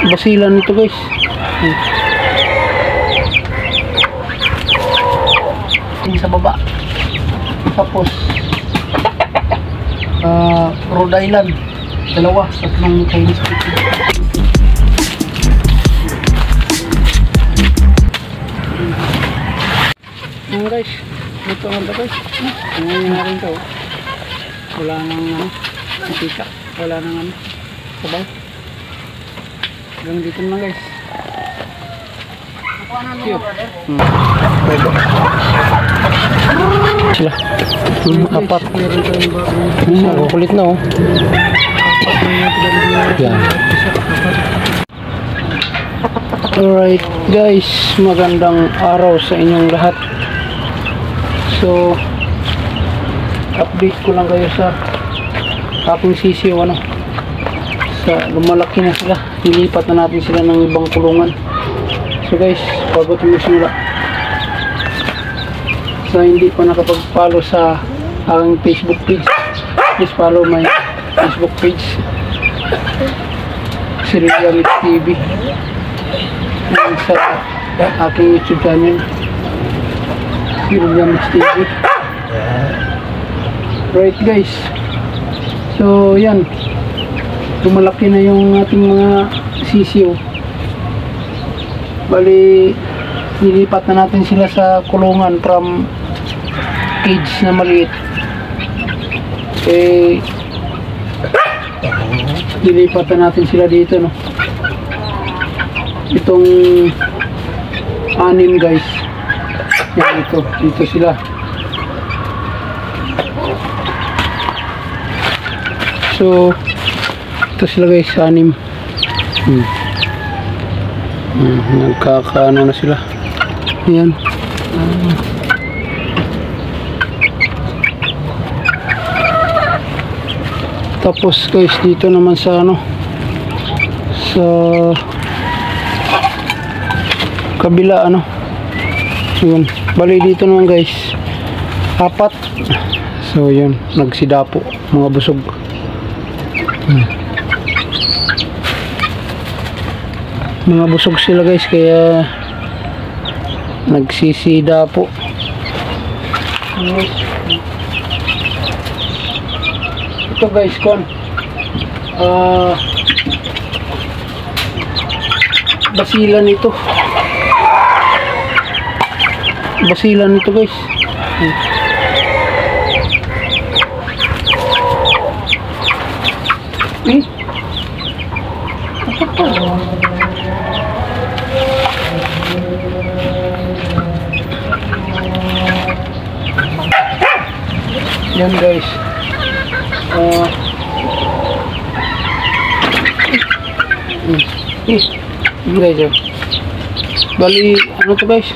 basilan nito guys. Sa baba. Tapos Rhode Island, dalawa, tatlong Chinese chicken. Ayan guys, dito ang ito guys. Ngayon na rin ito. Wala nang nakita, wala nang sabaw. Hanggang dito naman guys. Sila apat. Kulit na oh. Yan. Alright guys, magandang araw sa inyong lahat. So update ko lang kayo sa aking sisiw sa lumalaki na sila. Nilipat na natin sila ng ibang kulungan. So guys, bago tayo simula, sa hindi pa nakapag-follow sa aking Facebook page, please follow my Facebook page, Sirilla Mix TV, and sa aking YouTube channel, Sirilla Mix TV. Right guys, so yan, lumalaki na yung ating mga sisiw. Bali, nilipat na natin sila sa kulungan from cage na maliit. Nilipat na natin sila dito, no. Itong 6 guys. Yan, dito sila. So, ito sila guys, 6. Nagkakaano na sila. Ayan. Tapos guys, dito naman sa sa kabila yun. Bali dito naman guys, 4. So yun, nagsidapo, mga busog. Mga busog sila guys, kaya nagsisida po. Ito guys, basilan ito. Basilan ito guys. Yan guys, guys, bali to guys,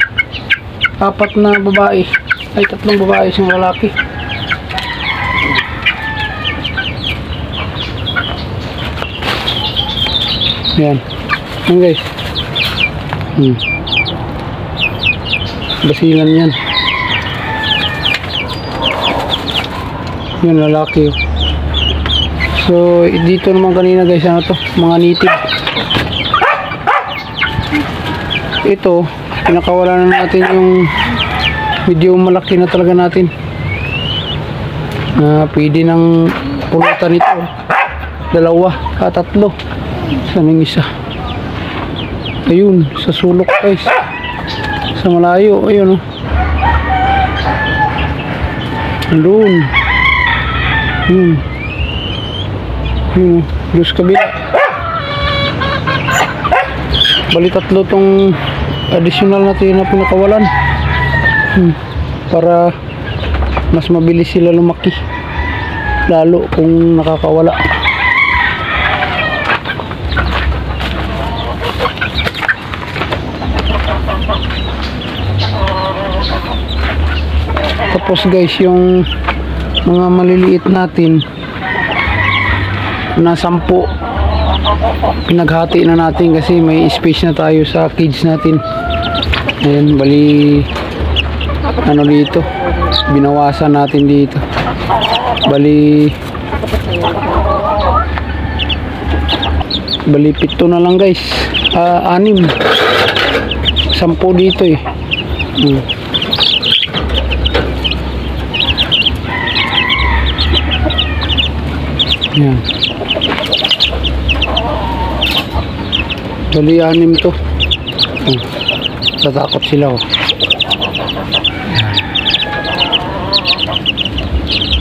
4 na babae, ay 3 babae, isang lalaki. Yan guys, basilan yan. Yung lalaki. So dito naman kanina guys, mga native. Ito, pinakawala na natin yung medyo malaki na talaga natin. Pwede ng pulutan ito. 2, 3. Saan yung isa? Ayun, sa sulok guys. Sa malayo, ayun Andun. Doon sa kabila. Bali 3 tong additional natin na pinakawalan, para mas mabilis sila lumaki, lalo kung nakakawala. Tapos guys, yung mga maliliit natin na 10, pinaghati na natin kasi may space na tayo sa cage natin. Ayan, bali dito, binawasan natin dito. Bali Bali 7 na lang guys. 6. 10 dito eh. Yan. Bali 6 to. Tatakot sila oh.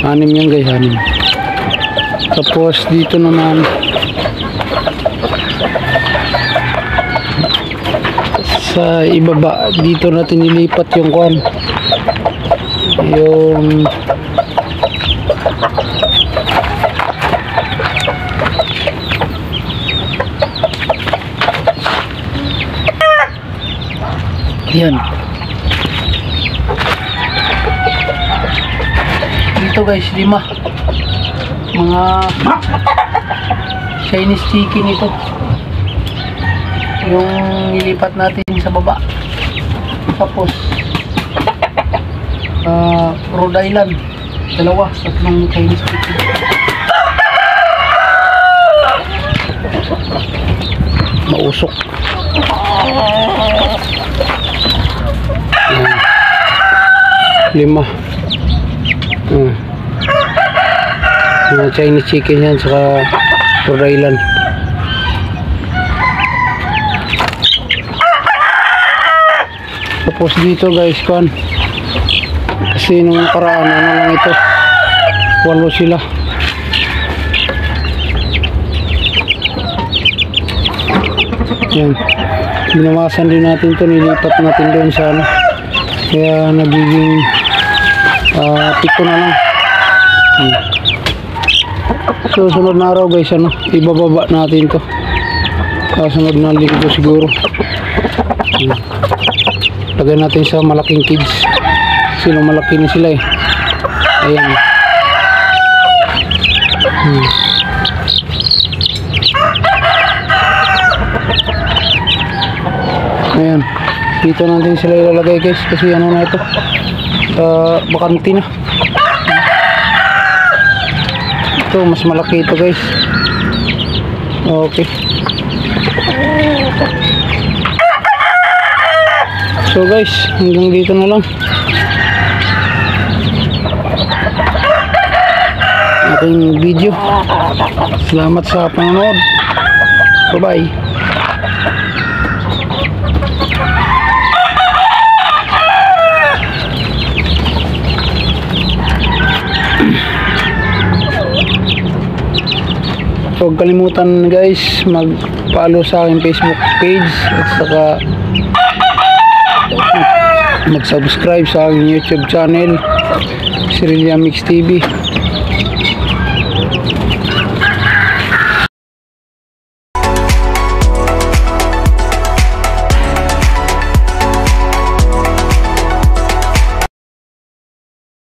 6 yan guys, 6. Tapos dito naman sa ibaba, dito natin nilipat yung kuan, yung yan dito guys, 5 mga Chinese chicken ito yung nilipat natin sa baba. Tapos Rhode Island 2, 3 Chinese chicken. Mausok. Lima. Mga Chinese chicken yan, saka Rhode Island. Tapos dito guys, kan kasi nung karaan ano lang ito, 8 sila. Yan, binawasan din natin to, nilipat natin doon sa ano, kaya nagiging 7 na lang. So sunod na araw guys, ano, ibababa natin to, sunod na linggo siguro. Lagay natin sa malaking kids, sila malaki na sila eh. Ayan. Ayan, dito natin sila ilalagay guys, kasi ano na ito, bakante na. Ito mas malaki ito guys. Okay. So guys, hanggang dito na lang ating video. Salamat sa panonood. Bye bye. Huwag kalimutan guys, mag-follow sa aking Facebook page at saka mag-subscribe sa aking YouTube channel, Sirilia Mix TV.